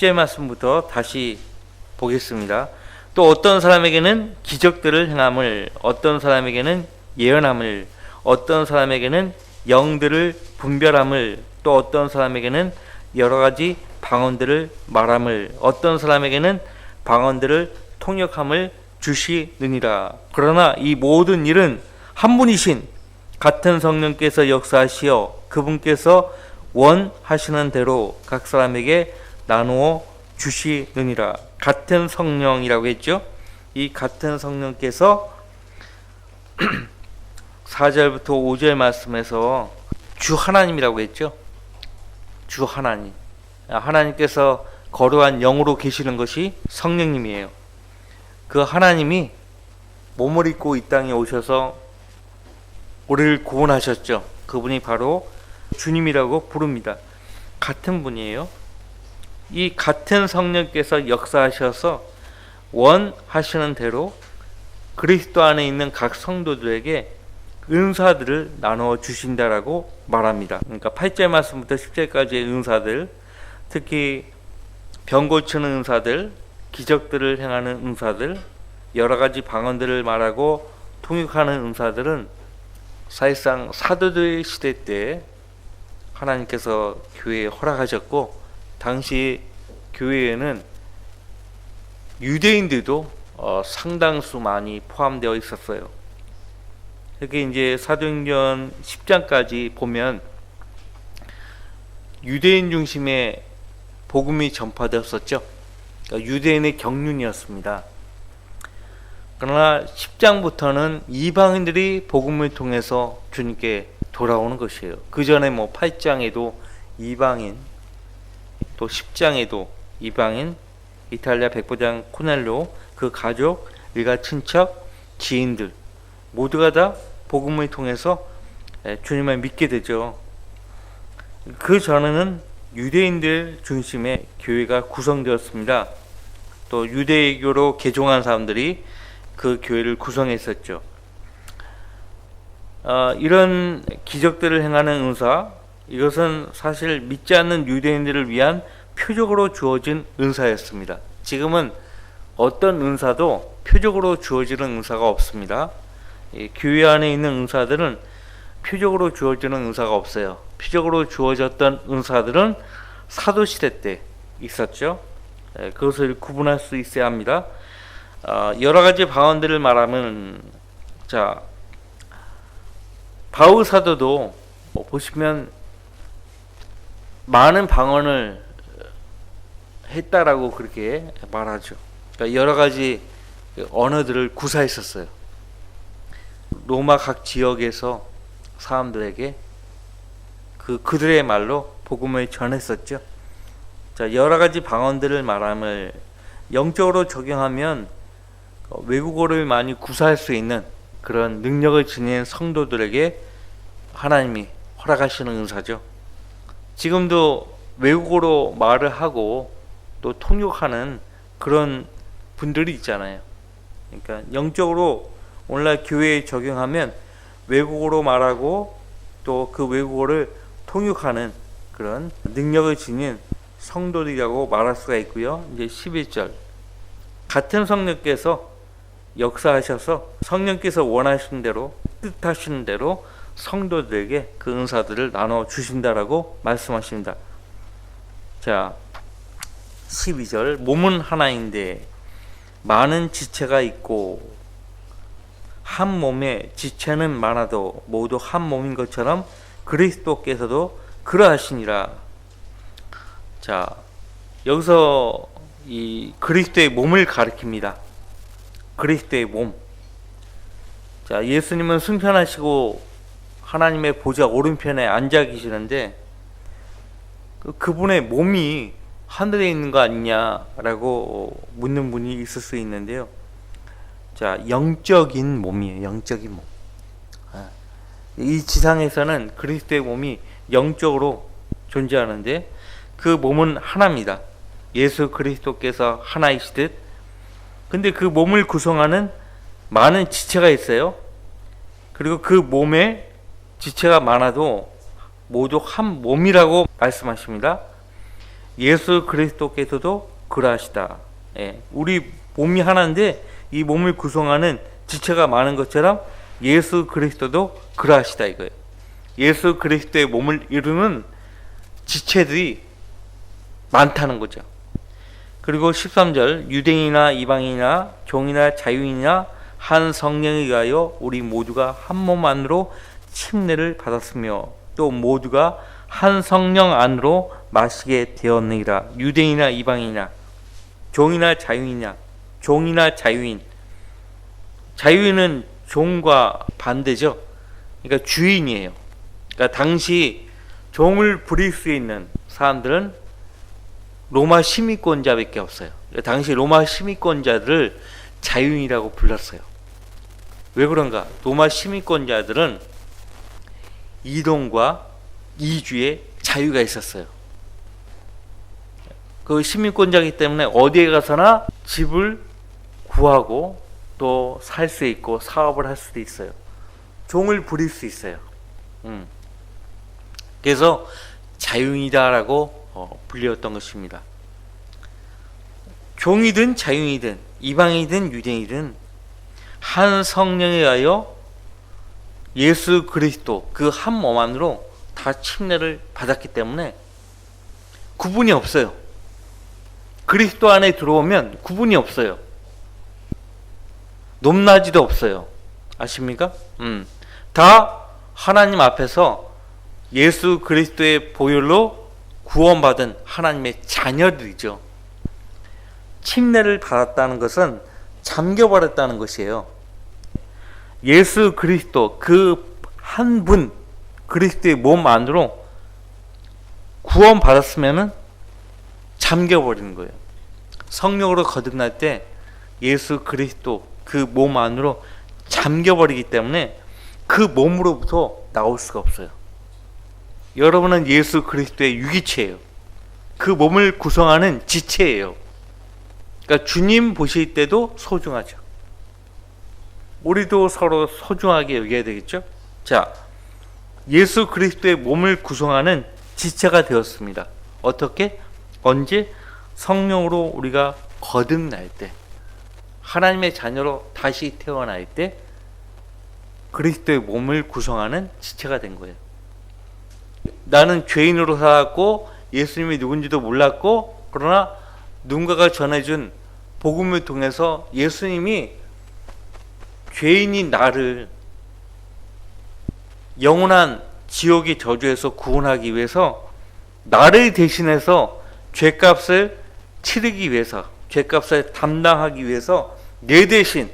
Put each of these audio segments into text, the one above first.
10절 말씀부터 다시 보겠습니다. 또 어떤 사람에게는 기적들을 행함을, 어떤 사람에게는 예언함을, 어떤 사람에게는 영들을 분별함을, 또 어떤 사람에게는 여러 가지 방언들을 말함을, 어떤 사람에게는 방언들을 통역함을 주시느니라. 그러나 이 모든 일은 한 분이신 같은 성령께서 역사하시어 그분께서 원하시는 대로 각 사람에게 나누어 주시느니라. 같은 성령이라고 했죠. 이 같은 성령께서 4절부터 5절 말씀에서 주 하나님이라고 했죠. 주 하나님. 하나님께서 거룩한 영으로 계시는 것이 성령님이에요. 그 하나님이 몸을 입고 이 땅에 오셔서 우리를 구원하셨죠. 그분이 바로 주님이라고 부릅니다. 같은 분이에요. 이 같은 성령께서 역사하셔서 원하시는 대로 그리스도 안에 있는 각 성도들에게 은사들을 나누어 주신다라고 말합니다. 그러니까 8절 말씀부터 10절까지의 은사들, 특히 병 고치는 은사들, 기적들을 행하는 은사들, 여러 가지 방언들을 말하고 통역하는 은사들은 사실상 사도들 시대 때 하나님께서 교회에 허락하셨고, 당시 교회에는 유대인들도 상당수 많이 포함되어 있었어요. 이렇게 이제 사도행전 10장까지 보면 유대인 중심의 복음이 전파되었었죠. 그러니까 유대인의 경륜이었습니다. 그러나 10장부터는 이방인들이 복음을 통해서 주님께 돌아오는 것이에요. 그 전에 8장에도 이방인, 또 10장에도 이방인, 이탈리아 백부장 코넬로, 그 가족, 일가 친척, 지인들 모두가 다 복음을 통해서 주님을 믿게 되죠. 그 전에는 유대인들 중심의 교회가 구성되었습니다. 또 유대교로 개종한 사람들이 그 교회를 구성했었죠. 이런 기적들을 행하는 은사, 이것은 사실 믿지 않는 유대인들을 위한 표적으로 주어진 은사였습니다. 지금은 어떤 은사도 표적으로 주어지는 은사가 없습니다. 교회 안에 있는 은사들은 표적으로 주어지는 은사가 없어요. 표적으로 주어졌던 은사들은 사도시대 때 있었죠. 그것을 구분할 수 있어야 합니다. 여러 가지 방언들을 말하면, 자, 바울 사도도 보시면 많은 방언을 했다라고 그렇게 말하죠. 그러니까 여러 가지 언어들을 구사했었어요. 로마 각 지역에서 사람들에게 그들의 말로 복음을 전했었죠. 자, 여러 가지 방언들을 말함을 영적으로 적용하면 외국어를 많이 구사할 수 있는 그런 능력을 지닌 성도들에게 하나님이 허락하시는 은사죠. 지금도 외국어로 말을 하고 또 통역하는 그런 분들이 있잖아요. 그러니까 영적으로 오늘날 교회에 적용하면 외국어로 말하고 또 그 외국어를 통역하는 그런 능력을 지닌 성도들이라고 말할 수가 있고요. 이제 11절, 같은 성령께서 역사하셔서 성령께서 원하시는 대로, 뜻하시는 대로 성도들에게 그 은사들을 나눠 주신다라고 말씀하십니다. 자, 12절, 몸은 하나인데 많은 지체가 있고 한 몸에 지체는 많아도 모두 한 몸인 것처럼 그리스도께서도 그러하시니라. 자, 여기서 이 그리스도의 몸을 가리킵니다. 그리스도의 몸. 자, 예수님은 승천하시고 하나님의 보좌 오른편에 앉아 계시는데 그분의 몸이 하늘에 있는 거 아니냐라고 묻는 분이 있을 수 있는데요. 자, 영적인 몸이에요. 영적인 몸. 이 지상에서는 그리스도의 몸이 영적으로 존재하는데 그 몸은 하나입니다. 예수 그리스도께서 하나이시듯. 근데 그 몸을 구성하는 많은 지체가 있어요. 그리고 그 몸에 지체가 많아도 모두 한 몸이라고 말씀하십니다. 예수 그리스도께서도 그러하시다. 예, 우리 몸이 하나인데 이 몸을 구성하는 지체가 많은 것처럼 예수 그리스도도 그러하시다 이거예요. 예수 그리스도의 몸을 이루는 지체들이 많다는 거죠. 그리고 13절 유대인이나 이방인이나 종이나 자유인이나 한 성령에 의하여 우리 모두가 한 몸 안으로 침례를 받았으며 또 모두가 한 성령 안으로 마시게 되었느니라. 유대인이나 이방인이나 종이나 자유인이나 종이나 자유인. 자유인은 종과 반대죠. 그러니까 주인이에요. 그러니까 당시 종을 부릴 수 있는 사람들은 로마 시민권자밖에 없어요. 당시 로마 시민권자들을 자유인이라고 불렀어요. 왜 그런가? 로마 시민권자들은 이동과 이주의 자유가 있었어요. 그 시민권자이기 때문에 어디에 가서나 집을 구하고 또 살 수 있고 사업을 할 수도 있어요. 종을 부릴 수 있어요. 그래서 자유인이다라고 불렸던 것입니다. 종이든 자유인이든 이방이든 유대인이든 한 성령에 의하여 예수 그리스도 그 한 몸 안으로 다 침례를 받았기 때문에 구분이 없어요. 그리스도 안에 들어오면 구분이 없어요. 높낮이도 없어요. 아십니까? 다 하나님 앞에서 예수 그리스도의 보혈로 구원받은 하나님의 자녀들이죠. 침례를 받았다는 것은 잠겨버렸다는 것이에요. 예수 그리스도 그 한 분 그리스도의 몸 안으로 구원받았으면은 잠겨버리는 거예요. 성령으로 거듭날 때 예수 그리스도 그 몸 안으로 잠겨버리기 때문에 그 몸으로부터 나올 수가 없어요. 여러분은 예수 그리스도의 유기체예요. 그 몸을 구성하는 지체예요. 그러니까 주님 보실 때도 소중하죠. 우리도 서로 소중하게 여겨야 되겠죠? 자, 예수 그리스도의 몸을 구성하는 지체가 되었습니다. 어떻게? 언제? 성령으로 우리가 거듭날 때, 하나님의 자녀로 다시 태어날 때 그리스도의 몸을 구성하는 지체가 된 거예요. 나는 죄인으로 살았고 예수님이 누군지도 몰랐고, 그러나 누군가가 전해준 복음을 통해서 예수님이 죄인인 나를 영원한 지옥의 저주에서 구원하기 위해서 나를 대신해서 죄값을 치르기 위해서, 죄값을 담당하기 위해서 내 대신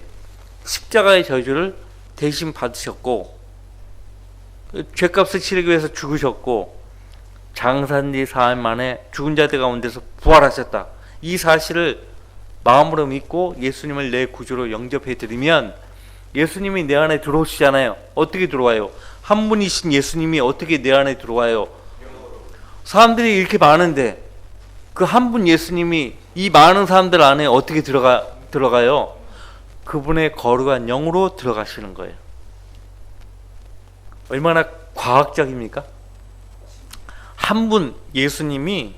십자가의 저주를 대신 받으셨고, 죄값을 치르기 위해서 죽으셨고, 장사한 지 4일 만에 죽은 자들 가운데서 부활하셨다. 이 사실을 마음으로 믿고 예수님을 내 구주로 영접해 드리면 예수님이 내 안에 들어오시잖아요. 어떻게 들어와요? 한 분이신 예수님이 어떻게 내 안에 들어와요? 사람들이 이렇게 많은데 그 한 분 예수님이 이 많은 사람들 안에 어떻게 들어가요? 그분의 거룩한 영으로 들어가시는 거예요. 얼마나 과학적입니까? 한 분 예수님이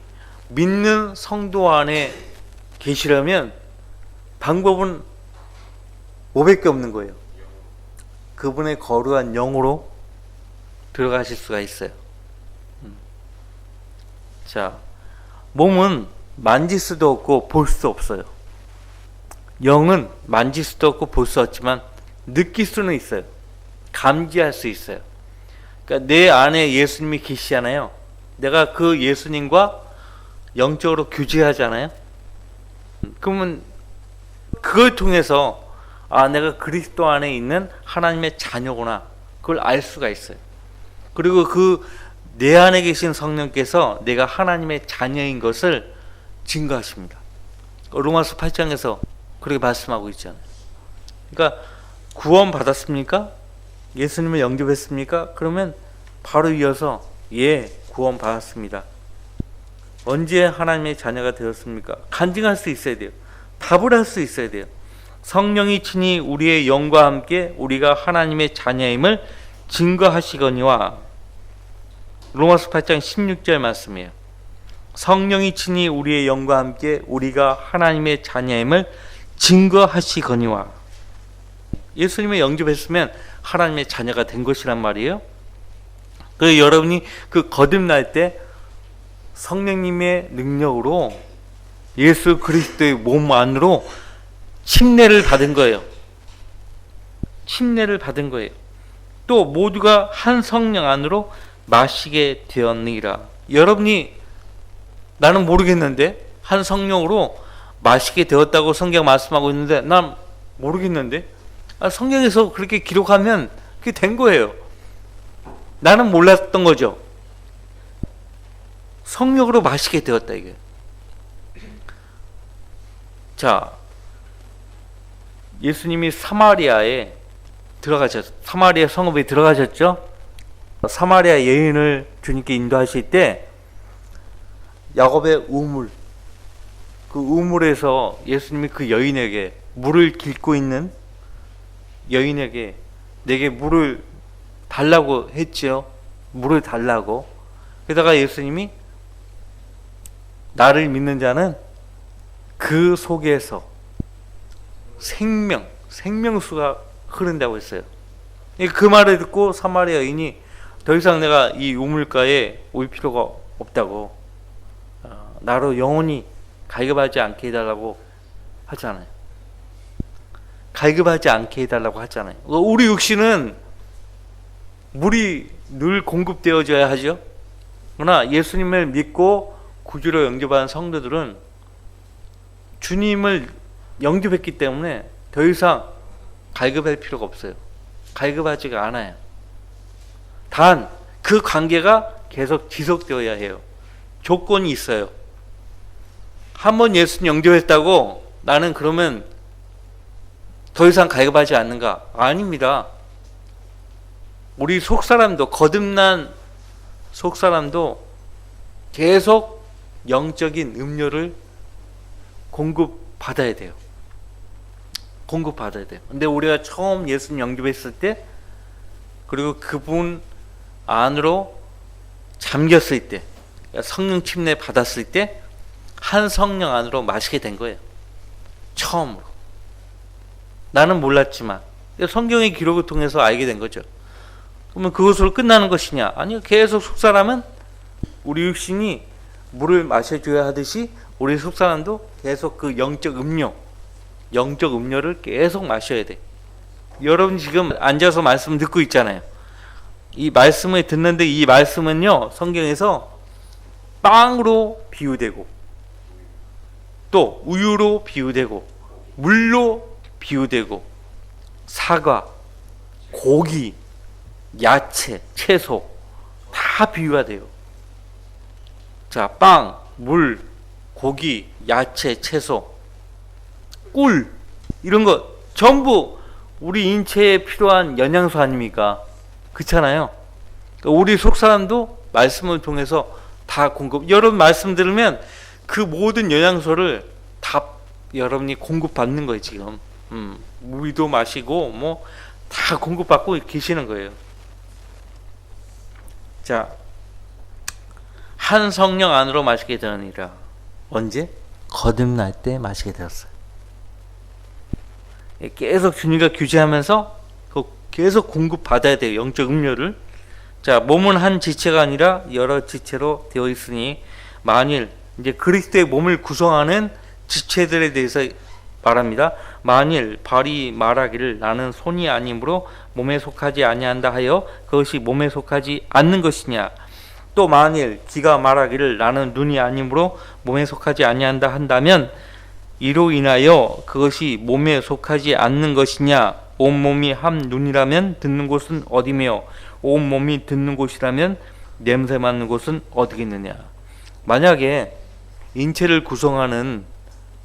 믿는 성도 안에 계시려면 방법은 500개 없는 거예요. 그분의 거룩한 영으로 들어가실 수가 있어요. 자, 몸은 만질 수도 없고 볼 수도 없어요. 영은 만질 수도 없고 볼 수 없지만 느낄 수는 있어요. 감지할 수 있어요. 그러니까 내 안에 예수님이 계시잖아요. 내가 그 예수님과 영적으로 교제하잖아요. 그러면 그걸 통해서 내가 그리스도 안에 있는 하나님의 자녀구나, 그걸 알 수가 있어요. 그리고 그 내 안에 계신 성령께서 내가 하나님의 자녀인 것을 증거하십니다. 로마서 8장에서 그렇게 말씀하고 있잖아요. 그러니까 구원 받았습니까? 예수님을 영접했습니까? 그러면 바로 이어서 구원 받았습니다. 언제 하나님의 자녀가 되었습니까? 간증할 수 있어야 돼요. 답을 할 수 있어야 돼요. 성령이 친히 우리의 영과 함께 우리가 하나님의 자녀임을 증거하시거니와, 로마서 8장 16절 말씀이에요. 성령이 친히 우리의 영과 함께 우리가 하나님의 자녀임을 증거하시거니와. 예수님의 영접했으면 하나님의 자녀가 된 것이란 말이에요. 그래서 여러분이 그 거듭날 때 성령님의 능력으로 예수 그리스도의 몸 안으로 침례를 받은 거예요. 침례를 받은 거예요. 또 모두가 한 성령 안으로 마시게 되었느니라. 여러분이 나는 모르겠는데 한 성령으로 마시게 되었다고 성경 말씀하고 있는데 난 모르겠는데 성경에서 그렇게 기록하면 그게 된 거예요. 나는 몰랐던 거죠. 성령으로 마시게 되었다 이게. 자, 예수님이 사마리아 성읍에 들어가셨죠. 사마리아 여인을 주님께 인도하실 때 야곱의 우물, 그 우물에서 예수님이 그 여인에게, 물을 길고 있는 여인에게 내게 물을 달라고 했죠. 물을 달라고. 게다가 예수님이 나를 믿는 자는 그 속에서 생명수가 흐른다고 했어요. 그 말을 듣고 사마리아 여인이 더 이상 내가 이 우물가에 올 필요가 없다고, 나로 영원히 갈급하지 않게 해달라고 하잖아요. 갈급하지 않게 해달라고 하잖아요. 우리 육신은 물이 늘 공급되어져야 하죠. 그러나 예수님을 믿고 구주로 영접한 성도들은 주님을 영접했기 때문에 더 이상 갈급할 필요가 없어요. 갈급하지가 않아요. 단 그 관계가 계속 지속되어야 해요. 조건이 있어요. 한번 예수님 영접했다고 나는 그러면 더 이상 갈급하지 않는가? 아닙니다. 우리 속사람도, 거듭난 속사람도 계속 영적인 음료를 공급받아야 돼요. 공급받아야 돼요. 근데 우리가 처음 예수님 영접했을 때, 그리고 그분 안으로 잠겼을 때, 성령 침례 받았을 때 한 성령 안으로 마시게 된 거예요. 처음으로. 나는 몰랐지만 성경의 기록을 통해서 알게 된 거죠. 그러면 그것으로 끝나는 것이냐? 아니요. 계속 속사람은, 우리 육신이 물을 마셔줘야 하듯이 우리 속사람도 계속 그 영적 음료를 계속 마셔야 돼. 여러분 지금 앉아서 말씀 듣고 있잖아요. 이 말씀을 듣는데, 이 말씀은요, 성경에서 빵으로 비유되고, 또 우유로 비유되고, 물로 비유되고, 사과, 고기, 야채, 채소 다 비유가 돼요. 자, 빵, 물, 고기, 야채, 채소, 꿀, 이런 거 전부 우리 인체에 필요한 영양소 아닙니까? 그렇잖아요. 우리 속사람도 말씀을 통해서 다 공급. 여러분 말씀 들으면 그 모든 영양소를 다 여러분이 공급받는 거예요 지금. 물도 마시고 뭐 다 공급받고 계시는 거예요. 자, 한 성령 안으로 마시게 되느니라. 언제? 거듭날 때 마시게 되었어요. 계속 주님과 교제하면서 계속 공급받아야 돼요. 영적 음료를. 자, 몸은 한 지체가 아니라 여러 지체로 되어 있으니, 만일 이제 그리스도의 몸을 구성하는 지체들에 대해서 말합니다. 만일 발이 말하기를 나는 손이 아니므로 몸에 속하지 아니한다 하여 그것이 몸에 속하지 않는 것이냐? 또 만일 귀가 말하기를 나는 눈이 아니므로 몸에 속하지 아니한다 한다면 이로 인하여 그것이 몸에 속하지 않는 것이냐? 온몸이 한 눈이라면 듣는 곳은 어디며 온몸이 듣는 곳이라면 냄새 맡는 곳은 어디겠느냐? 만약에 인체를 구성하는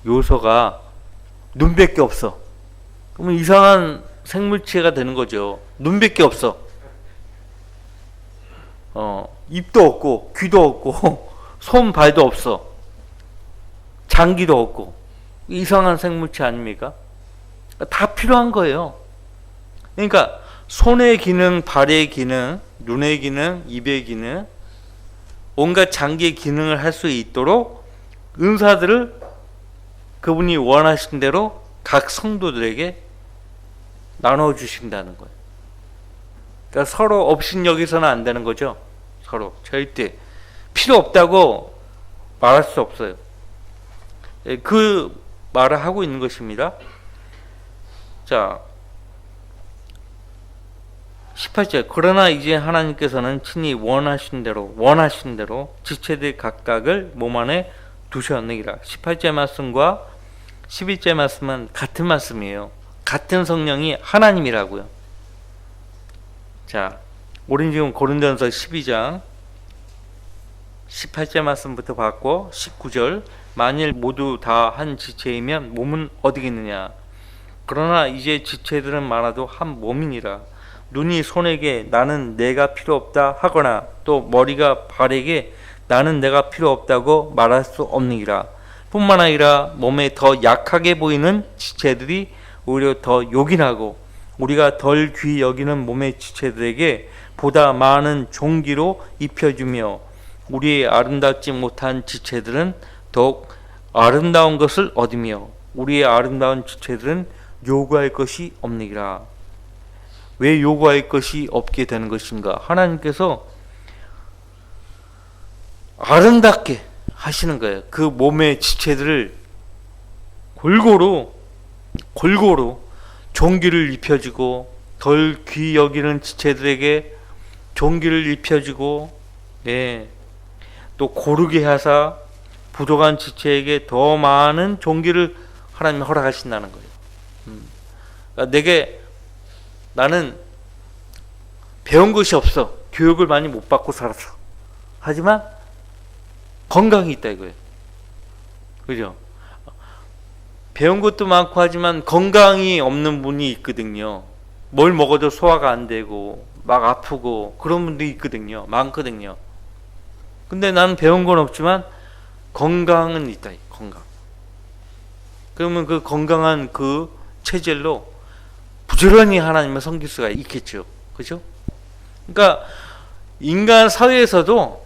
요소가 눈밖에 없어, 그러면 이상한 생물체가 되는 거죠. 눈밖에 없어. 입도 없고 귀도 없고 손 발도 없어, 장기도 없고, 이상한 생물체 아닙니까? 다 필요한 거예요. 그러니까 손의 기능, 발의 기능, 눈의 기능, 입의 기능, 온갖 장기의 기능을 할 수 있도록 은사들을 그분이 원하신 대로 각 성도들에게 나눠주신다는 거예요. 그러니까 서로 업신여기서는 안 되는 거죠. 서로 절대 필요 없다고 말할 수 없어요. 그 말을 하고 있는 것입니다. 자, 18절. 그러나 이제 하나님께서는 친히 원하신 대로 지체들 각각을 몸 안에 두셨느니라. 18절 말씀과 11절 말씀은 같은 말씀이에요. 같은 성령이 하나님이라고요. 자, 우린 지금 고린도전서 12장 18절 말씀부터 봤고 19절. 만일 모두 다 한 지체이면 몸은 어디겠느냐. 그러나 이제 지체들은 많아도 한 몸이니라. 눈이 손에게 나는 내가 필요 없다 하거나 또 머리가 발에게 나는 내가 필요 없다고 말할 수 없느니라. 뿐만 아니라 몸에 더 약하게 보이는 지체들이 오히려 더 요긴하고 우리가 덜 귀히 여기는 몸의 지체들에게 보다 많은 종기로 입혀주며 우리의 아름답지 못한 지체들은 더욱 아름다운 것을 얻으며 우리의 아름다운 지체들은 요구할 것이 없느니라. 왜 요구할 것이 없게 되는 것인가? 하나님께서 아름답게 하시는 거예요. 그 몸의 지체들을 골고루 종기를 입혀주고 덜 귀히 여기는 지체들에게 종기를 입혀주고 또 고르게 하사 부족한 지체에게 더 많은 종기를 하나님이 허락하신다는 거예요. 그러니까 나는 배운 것이 없어. 교육을 많이 못 받고 살았어. 하지만 건강이 있다 이거예요. 그죠? 배운 것도 많고 하지만 건강이 없는 분이 있거든요. 뭘 먹어도 소화가 안 되고 막 아프고 그런 분도 있거든요. 많거든요. 근데 나는 배운 건 없지만 건강은 있다. 건강. 그러면 그 건강한 그 체질로 부지런히 하나님을 섬길 수가 있겠죠. 그죠? 그러니까 인간 사회에서도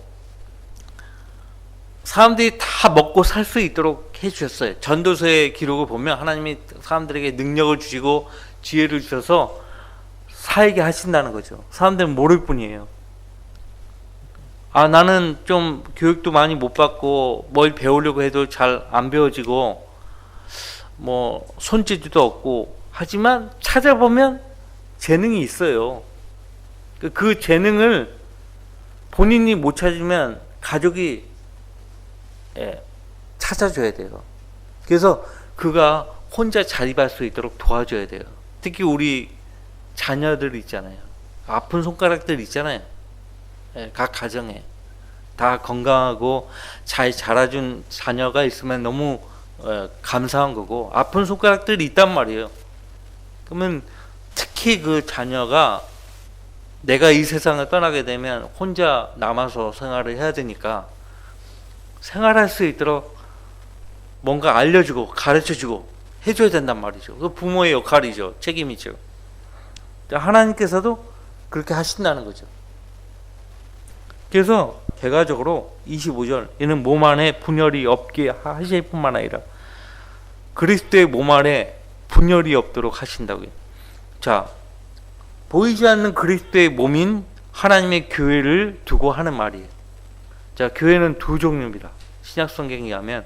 사람들이 다 먹고 살 수 있도록 해주셨어요. 전도서의 기록을 보면 하나님이 사람들에게 능력을 주시고 지혜를 주셔서 살게 하신다는 거죠. 사람들은 모를 뿐이에요. 나는 좀 교육도 많이 못 받고 뭘 배우려고 해도 잘 안 배워지고 뭐 손재주도 없고 하지만 찾아보면 재능이 있어요. 그 재능을 본인이 못 찾으면 가족이 찾아줘야 돼요. 그래서 그가 혼자 자립할 수 있도록 도와줘야 돼요. 특히 우리 자녀들 있잖아요. 아픈 손가락들 있잖아요. 각 가정에 다 건강하고 잘 자라준 자녀가 있으면 너무 감사한 거고 아픈 손가락들이 있단 말이에요. 그러면 특히 그 자녀가 내가 이 세상을 떠나게 되면 혼자 남아서 생활을 해야 되니까 생활할 수 있도록 뭔가 알려주고 가르쳐주고 해줘야 된단 말이죠. 그 부모의 역할이죠. 책임이죠. 하나님께서도 그렇게 하신다는 거죠. 그래서 결과적으로 25절 이는 몸 안에 분열이 없게 하실 뿐만 아니라 그리스도의 몸 안에 분열이 없도록 하신다고요. 자, 보이지 않는 그리스도의 몸인 하나님의 교회를 두고 하는 말이에요. 자, 교회는 두 종류입니다. 신약 성경에 의하면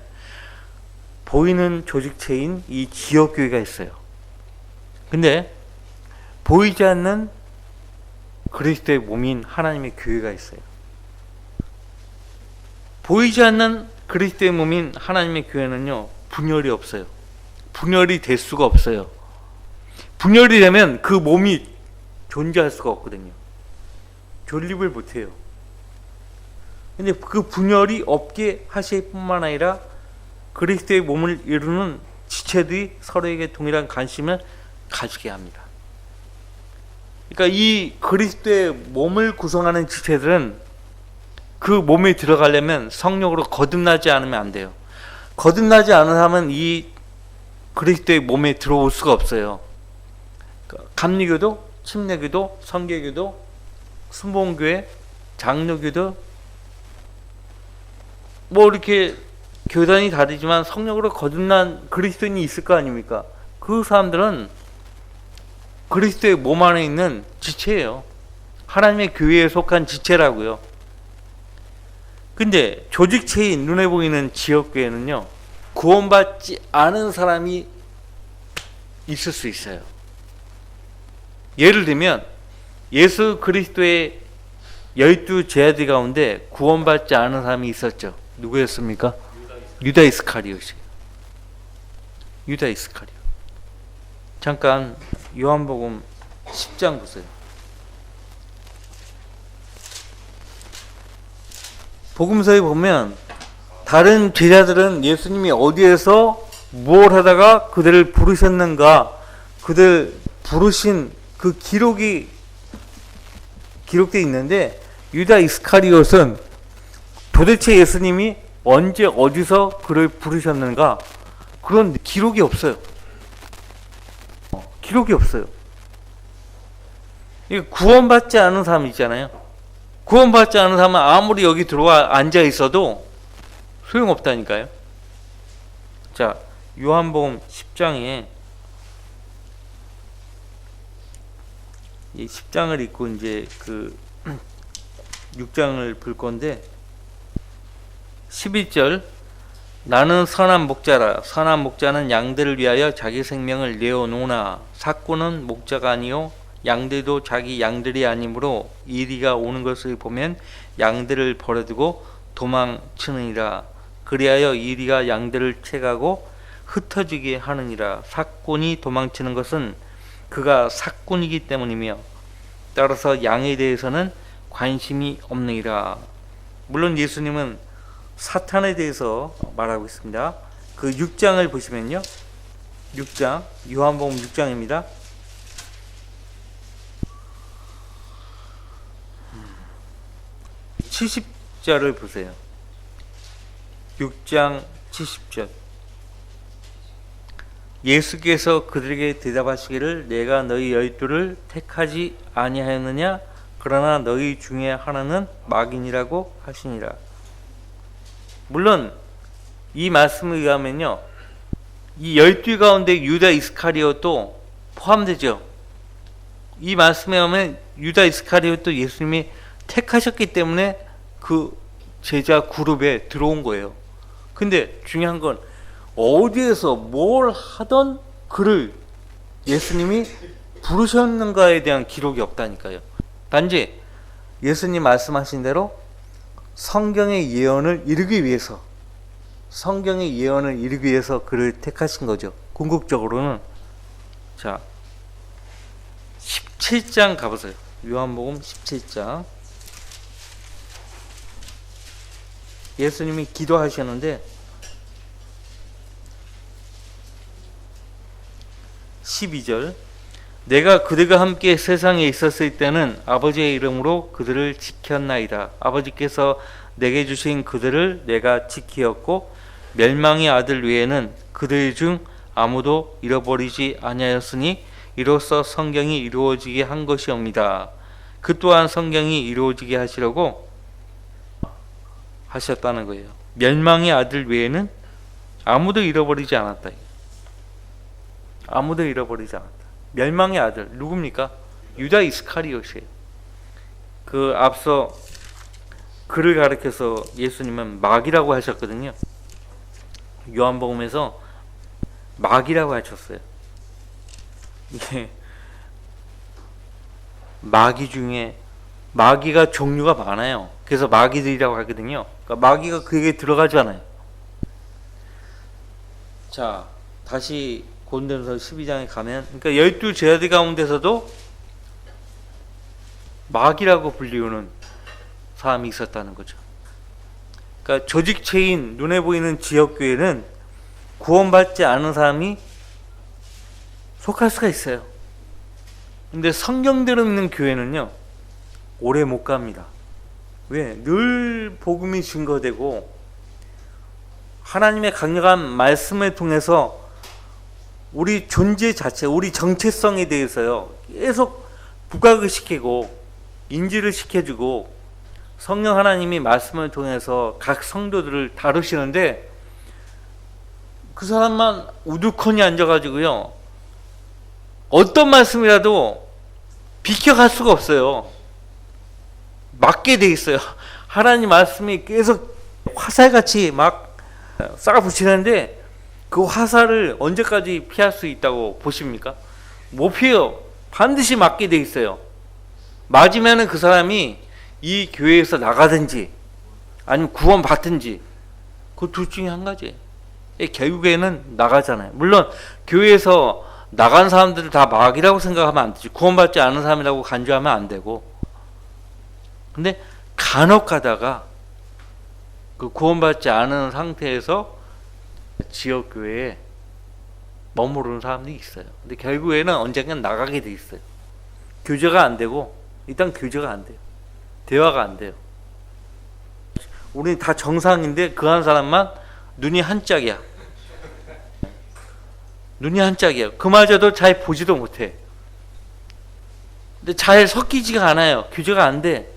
보이는 조직체인 이 지역 교회가 있어요. 근데 보이지 않는 그리스도의 몸인 하나님의 교회가 있어요. 보이지 않는 그리스도의 몸인 하나님의 교회는요, 분열이 없어요. 분열이 될 수가 없어요. 분열이 되면 그 몸이 존재할 수가 없거든요. 존립을 못해요. 근데 그 분열이 없게 하실 뿐만 아니라 그리스도의 몸을 이루는 지체들이 서로에게 동일한 관심을 가지게 합니다. 그러니까 이 그리스도의 몸을 구성하는 지체들은 그 몸에 들어가려면 성령으로 거듭나지 않으면 안 돼요. 거듭나지 않은 사람은 이 그리스도의 몸에 들어올 수가 없어요. 감리교도, 침례교도, 성계교도, 순복음교회, 장로교도 뭐 이렇게 교단이 다르지만 성령으로 거듭난 그리스도인이 있을 거 아닙니까? 그 사람들은 그리스도의 몸 안에 있는 지체예요. 하나님의 교회에 속한 지체라고요. 근데 조직체인 눈에 보이는 지역교회는요, 구원받지 않은 사람이 있을 수 있어요. 예를 들면 예수 그리스도의 12 제자들 가운데 구원받지 않은 사람이 있었죠. 누구였습니까? 유다 이스카리ot이에요. 유다 이스카리ot. 잠깐 요한복음 10장 보세요. 복음서에 보면 다른 제자들은 예수님이 어디에서 뭘 하다가 그들을 부르셨는가, 그들 부르신 그 기록이 기록되어 있는데, 유다 이스카리ot은 도대체 예수님이 언제 어디서 그를 부르셨는가, 그런 기록이 없어요. 기록이 없어요. 구원받지 않은 사람 있잖아요. 구원받지 않은 사람은 아무리 여기 들어와 앉아 있어도 소용없다니까요. 자, 요한복음 10장에 이 10장을 읽고 이제 그 6장을 볼 건데, 11절, 나는 선한 목자라. 선한 목자는 양들을 위하여 자기 생명을 내어놓으나 삭구는 목자가 아니요 양들도 자기 양들이 아니므로 이리가 오는 것을 보면 양들을 버려두고 도망치느니라. 그리하여 이리가 양들을 채가고 흩어지게 하느니라. 삭군이 도망치는 것은 그가 삭군이기 때문이며 따라서 양에 대해서는 관심이 없느니라. 물론 예수님은 사탄에 대해서 말하고 있습니다. 그 6장을 보시면요, 6장, 요한복음 6장입니다. 70절을 보세요. 6장 70절. 예수께서 그들에게 대답하시기를 내가 너희 12를 택하지 아니하였느냐? 그러나 너희 중에 하나는 마귀니라고 하시니라. 물론 이 말씀에 의하면요, 이 12 가운데 유다 이스카리ot도 포함되죠. 이 말씀에 의하면 유다 이스카리ot도 예수님이 택하셨기 때문에 그 제자 그룹에 들어온 거예요. 근데 중요한 건 어디에서 뭘 하던 그를 예수님이 부르셨는가에 대한 기록이 없다니까요. 단지 예수님 말씀하신 대로 성경의 예언을 이루기 위해서, 성경의 예언을 이루기 위해서 그를 택하신 거죠. 궁극적으로는. 자, 17장 가보세요. 요한복음 17장. 예수님이 기도하셨는데 12절, 내가 그들과 함께 세상에 있었을 때는 아버지의 이름으로 그들을 지켰나이다. 아버지께서 내게 주신 그들을 내가 지키었고 멸망의 아들 외에는 그들 중 아무도 잃어버리지 아니하였으니 이로써 성경이 이루어지게 한 것이옵니다. 그 또한 성경이 이루어지게 하시려고 하셨다는 거예요. 멸망의 아들 외에는 아무도 잃어버리지 않았다. 아무도 잃어버리지 않았다. 멸망의 아들 누굽니까? 유다 이스카리ot이에요. 그 앞서 그를 가리켜서 예수님은 마귀라고 하셨거든요. 요한복음에서 마귀라고 하셨어요. 이게 마귀 중에 마귀가 종류가 많아요. 그래서 마귀들이라고 하거든요. 그러니까 마귀가 그에게 들어가지 않아요. 자, 다시 고린도전서 12장에 가면, 그러니까 12 제자들 가운데서도 마귀라고 불리우는 사람이 있었다는 거죠. 그러니까 조직체인 눈에 보이는 지역교회는 구원받지 않은 사람이 속할 수가 있어요. 근데 성경대로 있는 교회는요, 오래 못 갑니다. 왜? 늘 복음이 증거되고 하나님의 강력한 말씀을 통해서 우리 존재 자체, 우리 정체성에 대해서요 계속 부각을 시키고 인지를 시켜주고 성령 하나님이 말씀을 통해서 각 성도들을 다루시는데 그 사람만 우두커니 앉아가지고요, 어떤 말씀이라도 비켜갈 수가 없어요. 맞게 돼 있어요. 하나님 말씀이 계속 화살같이 막 쏴붙이는데 그 화살을 언제까지 피할 수 있다고 보십니까? 못 피해요. 반드시 맞게 돼 있어요. 맞으면은 그 사람이 이 교회에서 나가든지 아니면 구원 받든지 그 둘 중에 한 가지. 결국에는 나가잖아요. 물론 교회에서 나간 사람들을 다 마귀라고 생각하면 안 되지. 구원받지 않은 사람이라고 간주하면 안 되고. 근데 간혹 가다가 그 구원받지 않은 상태에서 지역교회에 머무르는 사람들이 있어요. 근데 결국에는 언젠간 나가게 돼 있어요. 교제가 안 되고, 일단 교제가 안 돼요. 대화가 안 돼요. 우리는 다 정상인데 그 한 사람만 눈이 한짝이야. 눈이 한짝이야. 그마저도 잘 보지도 못해. 근데 잘 섞이지가 않아요. 교제가 안 돼.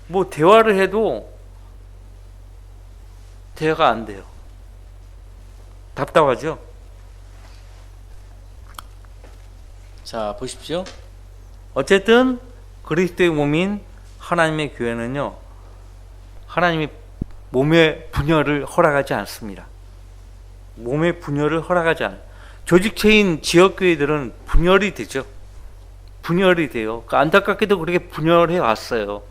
뭐 대화를 해도 대화가 안 돼요. 답답하죠? 자, 보십시오. 어쨌든 그리스도의 몸인 하나님의 교회는요, 하나님이 몸의 분열을 허락하지 않습니다. 몸의 분열을 허락하지 않아요. 조직체인 지역교회들은 분열이 되죠. 분열이 돼요. 안타깝게도 그렇게 분열해 왔어요.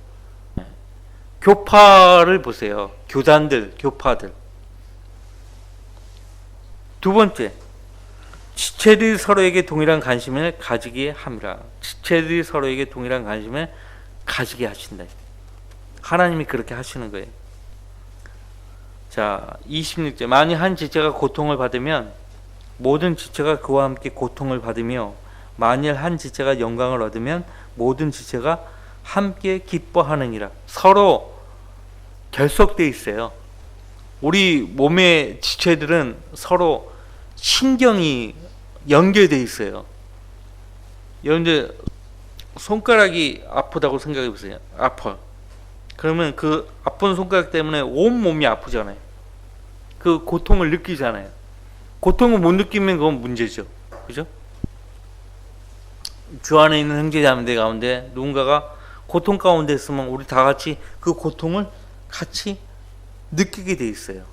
교파를 보세요. 교단들, 교파들. 두 번째, 지체들이 서로에게 동일한 관심을 가지게 함이라. 지체들이 서로에게 동일한 관심을 가지게 하신다. 하나님이 그렇게 하시는 거예요. 자, 26절. 만일 한 지체가 고통을 받으면 모든 지체가 그와 함께 고통을 받으며, 만일 한 지체가 영광을 얻으면 모든 지체가 함께 기뻐하느니라. 서로 결속되어 있어요. 우리 몸의 지체들은 서로 신경이 연결되어 있어요. 여러분들 손가락이 아프다고 생각해 보세요. 아파. 그러면 그 아픈 손가락 때문에 온 몸이 아프잖아요. 그 고통을 느끼잖아요. 고통을 못 느끼면 그건 문제죠. 그죠? 주 안에 있는 형제자매들 가운데 누군가가 고통 가운데 있으면 우리 다 같이 그 고통을 같이 느끼게 돼 있어요.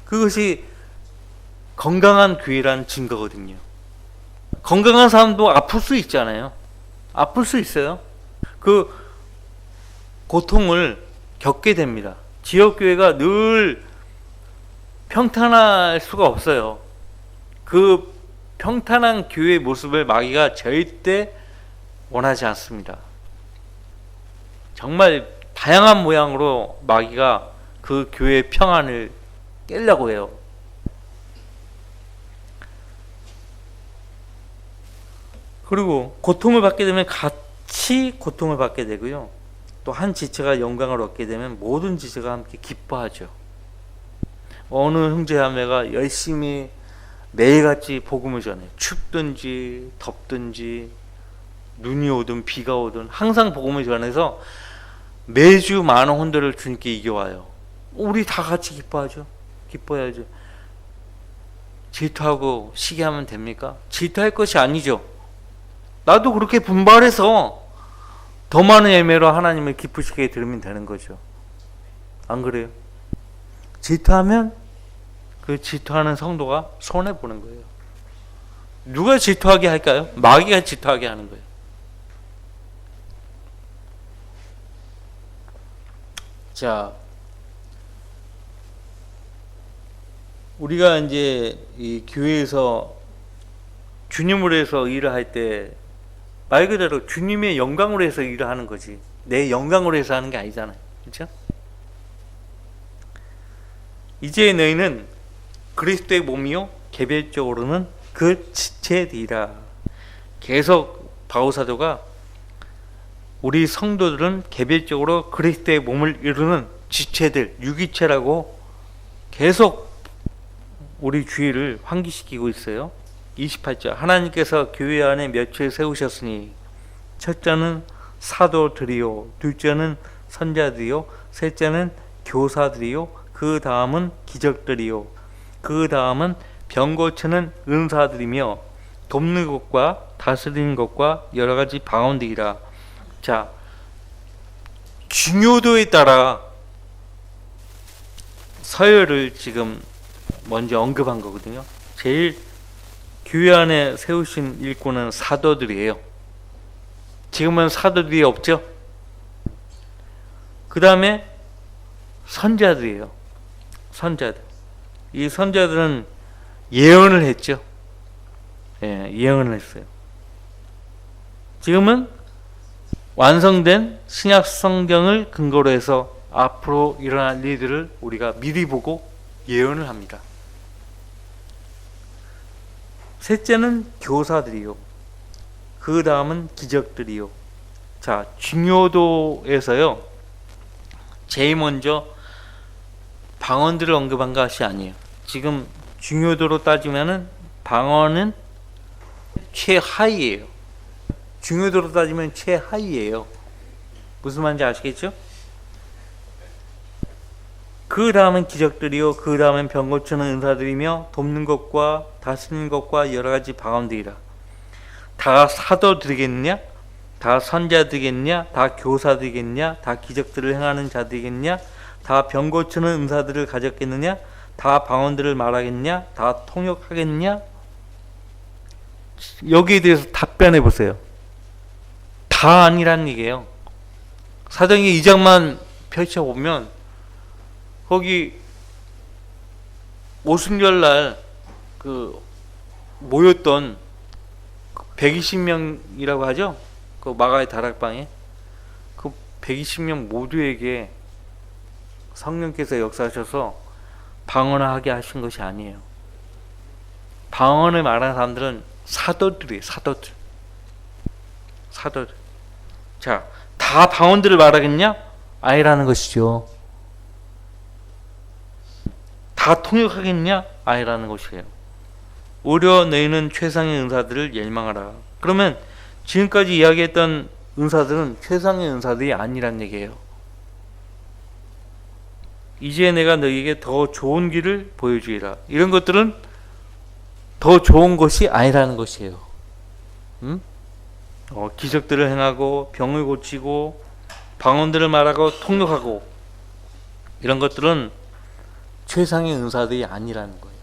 그것이 건강한 교회라는 증거거든요. 건강한 사람도 아플 수 있잖아요. 아플 수 있어요. 그 고통을 겪게 됩니다. 지역교회가 늘 평탄할 수가 없어요. 그 평탄한 교회의 모습을 마귀가 절대 원하지 않습니다. 정말 다양한 모양으로 마귀가 그 교회의 평안을 깨려고 해요. 그리고 고통을 받게 되면 같이 고통을 받게 되고요. 또 한 지체가 영광을 얻게 되면 모든 지체가 함께 기뻐하죠. 어느 형제자매가 열심히 매일같이 복음을 전해요. 춥든지 덥든지 눈이 오든 비가 오든 항상 복음을 전해서 매주 많은 혼들을 주님께 이겨와요. 우리 다 같이 기뻐하죠. 기뻐야죠. 질투하고 시기하면 됩니까? 질투할 것이 아니죠. 나도 그렇게 분발해서 더 많은 예매로 하나님을 기쁘시게 들으면 되는 거죠. 안 그래요? 질투하면 그 질투하는 성도가 손해보는 거예요. 누가 질투하게 할까요? 마귀가 질투하게 하는 거예요. 자, 우리가 이제 이 교회에서 주님을 위해서 일을 할 때 말 그대로 주님의 영광으로 해서 일을 하는 거지, 내 영광으로 해서 하는 게 아니잖아요. 그렇죠? 이제 너희는 그리스도의 몸이요 개별적으로는 그 지체들이라. 계속 바울사도가 우리 성도들은 개별적으로 그리스도의 몸을 이루는 지체들, 유기체라고 계속 우리 주의를 환기시키고 있어요. 28절. 하나님께서 교회 안에 몇 주에 세우셨으니 첫째는 사도들이요, 둘째는 선자들이요, 셋째는 교사들이요, 그 다음은 기적들이요, 그 다음은 병 고치는 은사들이며 돕는 것과 다스리는 것과 여러 가지 방언들이라. 자, 중요도에 따라 서열을 지금 먼저 언급한 거거든요. 제일 교회 안에 세우신 일꾼은 사도들이에요. 지금은 사도들이 없죠. 그 다음에 선자들이에요. 선자들. 이 선자들은 예언을 했죠. 예, 예언을 했어요. 지금은 완성된 신약 성경을 근거로 해서 앞으로 일어날 일들을 우리가 미리 보고 예언을 합니다. 셋째는 교사들이요. 그 다음은 기적들이요. 자, 중요도에서요, 제일 먼저 방언들을 언급한 것이 아니에요. 지금 중요도로 따지면은 방언은 최하위예요. 중요도로 따지면 최하위예요. 무슨 말인지 아시겠죠? 그 다음은 기적들이요, 그 다음은 병 고치는 은사들이며 돕는 것과 다스리는 것과 여러 가지 방언들이라. 다 사도들이겠냐? 다 선자들이겠냐? 다 교사들이겠냐? 다 기적들을 행하는 자들이겠냐? 다 병 고치는 은사들을 가졌겠느냐? 다 방언들을 말하겠냐? 다 통역하겠냐? 여기에 대해서 답변해 보세요. 다 아니란 얘기예요. 사도행전 2장만 펼쳐보면 거기 오순절날 그 모였던 120명이라고 하죠? 그 마가의 다락방에 그 120명 모두에게 성령께서 역사하셔서 방언을 하게 하신 것이 아니에요. 방언을 말하는 사람들은 사도들이에요. 사도들. 자, 다 방언들을 말하겠냐? 아니라는 것이죠. 다 통역하겠냐? 아니라는 것이에요. 오히려 너희는 최상의 은사들을 열망하라. 그러면 지금까지 이야기했던 은사들은 최상의 은사들이 아니란 얘기예요. 이제 내가 너희에게 더 좋은 길을 보여주리라. 이런 것들은 더 좋은 것이 아니라는 것이에요. 기적들을 행하고 병을 고치고 방언들을 말하고 통역하고 이런 것들은 최상의 은사들이 아니라는 거예요.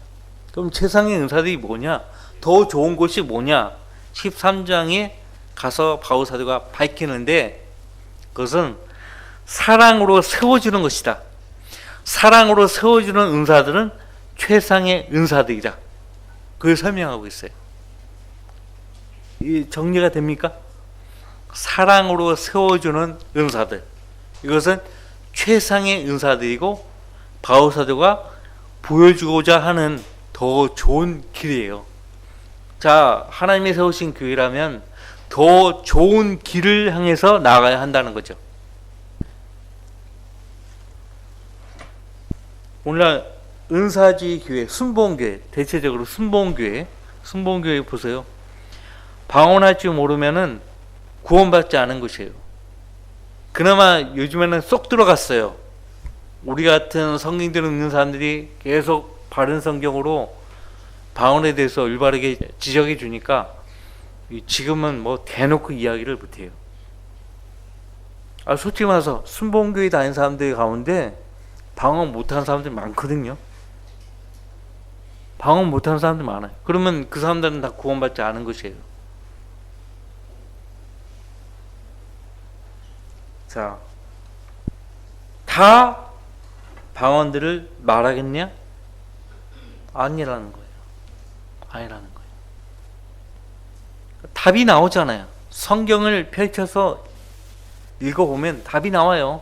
그럼 최상의 은사들이 뭐냐? 더 좋은 것이 뭐냐? 13장에 가서 바울 사도가 밝히는데 그것은 사랑으로 세워주는 것이다. 사랑으로 세워주는 은사들은 최상의 은사들이다. 그걸 설명하고 있어요. 이 정리가 됩니까? 사랑으로 세워주는 은사들, 이것은 최상의 은사들이고 바울 사도가 보여주고자 하는 더 좋은 길이에요. 자, 하나님이 세우신 교회라면 더 좋은 길을 향해서 나아가야 한다는 거죠. 오늘날 은사주의 교회, 순복음교회, 대체적으로 순복음교회 보세요. 방언할 줄 모르면은 구원받지 않은 것이에요. 그나마 요즘에는 쏙 들어갔어요. 우리 같은 성경들 읽는 사람들이 계속 바른 성경으로 방언에 대해서 올바르게 지적해 주니까 지금은 뭐 대놓고 이야기를 못해요. 솔직히 말해서 순복음교회 다니는 사람들 가운데 방언 못하는 사람들이 많거든요. 방언 못하는 사람들 많아요. 그러면 그 사람들은 다 구원받지 않은 것이에요. 자, 다 방언들을 말하겠냐? 아니라는 거예요. 아니라는 거예요. 답이 나오잖아요. 성경을 펼쳐서 읽어보면 답이 나와요.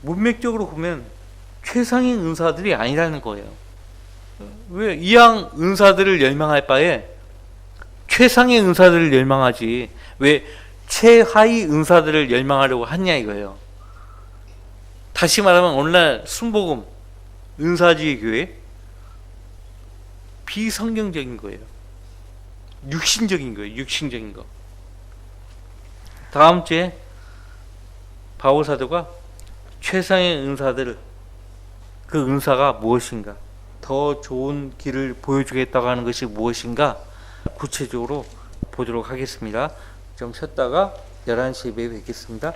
문맥적으로 보면 최상의 은사들이 아니라는 거예요. 왜 이왕 은사들을 열망할 바에 최상의 은사들을 열망하지 왜 최하위 은사들을 열망하려고 하냐 이거예요. 다시 말하면 오늘날 순복음 은사주의 교회 비성경적인 거예요. 육신적인 거예요. 육신적인 거. 다음 주에 바울사도가 최상의 은사들, 그 은사가 무엇인가, 더 좋은 길을 보여주겠다고 하는 것이 무엇인가 구체적으로 보도록 하겠습니다. 좀 쉬었다가 11시에 뵙겠습니다.